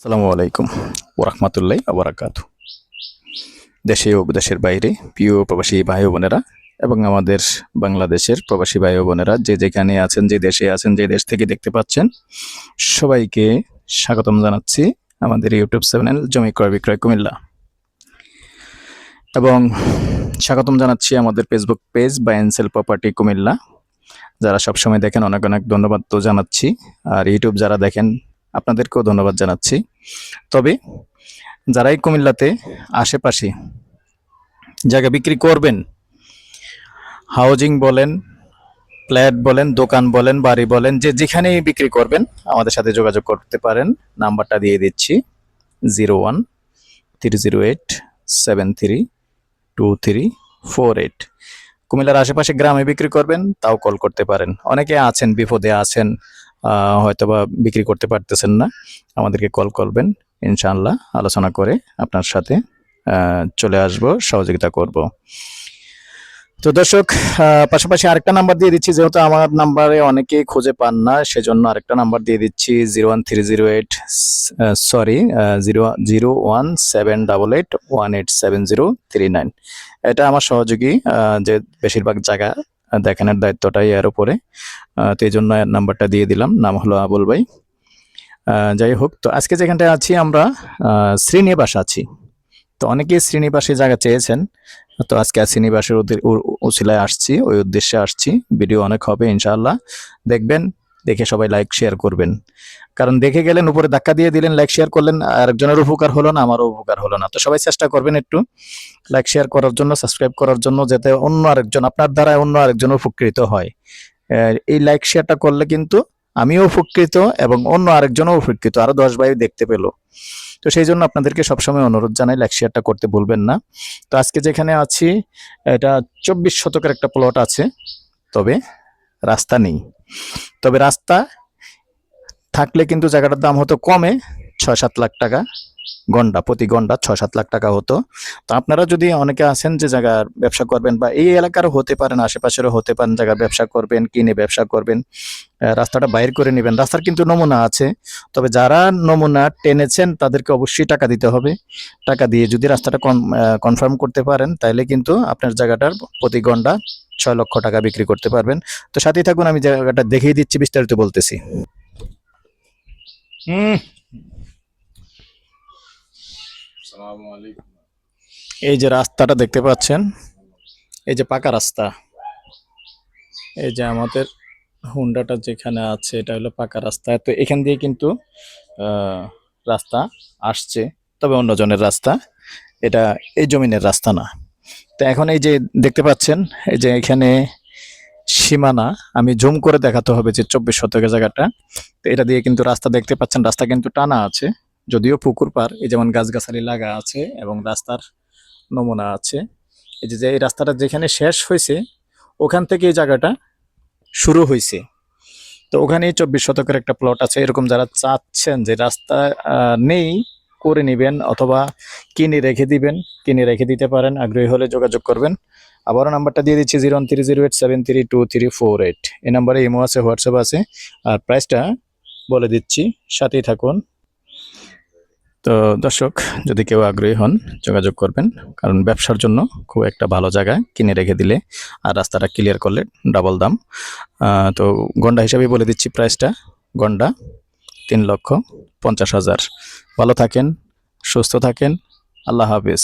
আসসালামু আলাইকুম ওরহমতুল্লাহি আবরাকাতু। দেশে ও দেশের বাইরে প্রিয় প্রবাসী ভাই ও বোনেরা এবং আমাদের বাংলাদেশের প্রবাসী ভাই ও বোনেরা যে যেখানে আছেন, যে দেশে আছেন, যে দেশ থেকে দেখতে পাচ্ছেন, সবাইকে স্বাগতম জানাচ্ছি আমাদের ইউটিউব চ্যানেল জমি ক্রয় বিক্রয় কুমিল্লা, এবং স্বাগতম জানাচ্ছি আমাদের Facebook page buy and sell property Comilla. যারা সবসময় দেখেন অনেক অনেক ধন্যবাদ তো জানাচ্ছি, আর ইউটিউব যারা দেখেন আপনাদেরকেও ধন্যবাদ জানাচ্ছি। তবে যারাই কুমিল্লাতে আশেপাশে জায়গা বিক্রি করবেন, হাউজিং বলেন, ফ্ল্যাট বলেন, দোকান বলেন, বাড়ি বলেন, যে যেখানেই বিক্রি করবেন আমাদের সাথে যোগাযোগ করতে পারেন। নাম্বারটা দিয়ে দিচ্ছি 01-308-732348। কুমিল্লার আশেপাশে গ্রামে বিক্রি করবেন তাও কল করতে পারেন। অনেকে আছেন বিপদে আছেন, হয়তোবা বিক্রি করতে পারতেছেন না, আমাদেরকে কল করবেন, ইনশাআল্লাহ আলোচনা করে আপনার সাথে চলে আসব, সহযোগিতা করব। তো দর্শক, পাশাপাশি আরেকটা নাম্বার দিয়ে দিচ্ছি, যেহেতু আমার নাম্বারে অনেকেই খুঁজে পান না, সেজন্য আরেকটা নাম্বার দিয়ে দিচ্ছি 01308 01788 187 039। এটা আমার সহযোগী, যে বেশিরভাগ জায়গা দেখানোর দায়িত্বটাই এর উপরে, তো এই জন্য নাম্বারটা দিয়ে দিলাম। নাম হলো আবুল ভাই। যাই হোক, তো আজকে যেখানটায় আছি আমরা শ্রীনিবাস আছি। তো অনেকেই শ্রীনিবাসে জায়গা চেয়েছেন, তো আজকে শ্রীনিবাসের উছিলায় আসছি, ওই উদ্দেশ্যে আসছি। ভিডিও অনেক হবে ইনশাআল্লাহ, দেখবেন, দেখে সবাই লাইক শেয়ার করবেন। কারণ দেখে গেলেন, উপরে ধাক্কা দিয়ে দিলেন, লাইক শেয়ার করলেন, আরেকজনের উপকার হলো না, আমারও উপকার হলো না। তো সবাই চেষ্টা করবেন একটু লাইক শেয়ার করার জন্য, সাবস্ক্রাইব করার জন্য, যাতে অন্য আরেকজন, আপনার দ্বারা অন্য আরেকজন উপকৃত হয়। এই লাইক শেয়ারটা করলে কিন্তু আমিও উপকৃত এবং অন্য আরেকজনও উপকৃত, আরো 10 ভাই দেখতে পেলো। তো সেই জন্য আপনাদেরকে সবসময় অনুরোধ জানাই, লাইক শেয়ারটা করতে ভুলবেন না। তো আজকে যেখানে আছি, এটা 24 শতকের একটা প্লট আছে, তবে রাস্তা নেই। তবে রাস্তা থাকলে কিন্তু জায়গাটার দাম হতো কমে 6-7 লাখ টাকা গন্ডা, প্রতি গন্ডা 6-7 লাখ টাকা হতো। তো আপনারা যদি অনেকে আছেন যে জায়গার ব্যবসা করবেন, বা এই এলাকারও হতে পারেন, আশেপাশেরও হতে পারেন, জায়গার ব্যবসা করবেন, কিনে ব্যবসা করবেন, রাস্তাটা বাইর করে নেবেন। রাস্তার কিন্তু নমুনা আছে, তবে যারা নমুনা টেনেছেন তাদেরকে অবশ্যই টাকা দিতে হবে। টাকা দিয়ে যদি রাস্তাটা কনফার্ম করতে পারেন, তাহলে কিন্তু আপনার জায়গাটার প্রতি গন্ডা 6 লক্ষ টাকা বিক্রি করতে পারবেন। তো সাথেই থাকুন, আমি জায়গাটা দেখিয়ে দিচ্ছি, বিস্তারিত বলতেছি। এই যে রাস্তাটা দেখতে পাচ্ছেন, এই যে পাকা রাস্তা, এই যে আমাদের হুন্ডাটা যেখানে আছে, এটা হলো পাকা রাস্তা। তো এখান দিয়ে কিন্তু রাস্তা আসছে, তবে অন্যজনের রাস্তা, এটা এই জমিনের রাস্তা না। তো এখন এই যে দেখতে পাচ্ছেন, এই যে এখানে সীমানা, আমি জুম করে দেখাতে হবে যে 24 শতকের জায়গাটা। তো এটা দিয়ে কিন্তু রাস্তা দেখতে পাচ্ছেন, রাস্তা কিন্তু টানা আছে, যদিও পুকুর পার, এই যেমন গাছগাছালি লাগা আছে এবং রাস্তার নমুনা আছে। এই যে এই রাস্তাটা যেখানে শেষ হয়েছে, ওখান থেকে এই জায়গাটা শুরু হয়েছে। তো ওখানেই 24 শতকের একটা প্লট আছে। এরকম যারা চাচ্ছেন যে রাস্তা নেই, করে নেবেন, অথবা কিনে রেখে দিবেন, কিনে রেখে দিতে পারেন, আগ্রহী হলে যোগাযোগ করবেন। আবারও নাম্বারটা দিয়ে দিচ্ছি 01308732348। এই নাম্বারে ইমো আছে, হোয়াটসঅ্যাপ আছে, আর প্রাইসটা বলে দিচ্ছি, সাথেই থাকুন। তো দর্শক, যদি কেউ আগ্রহী হন যোগাযোগ করবেন, কারণ ব্যবসার জন্য খুব একটা ভালো জায়গায় কিনে রেখে দিলে আর রাস্তাটা ক্লিয়ার করলে ডাবল দাম। তো গন্ডা হিসাবে বলে দিচ্ছি প্রাইসটা, গন্ডা 3,50,000। ভালো থাকেন, সুস্থ থাকেন, আল্লাহ হাফেজ।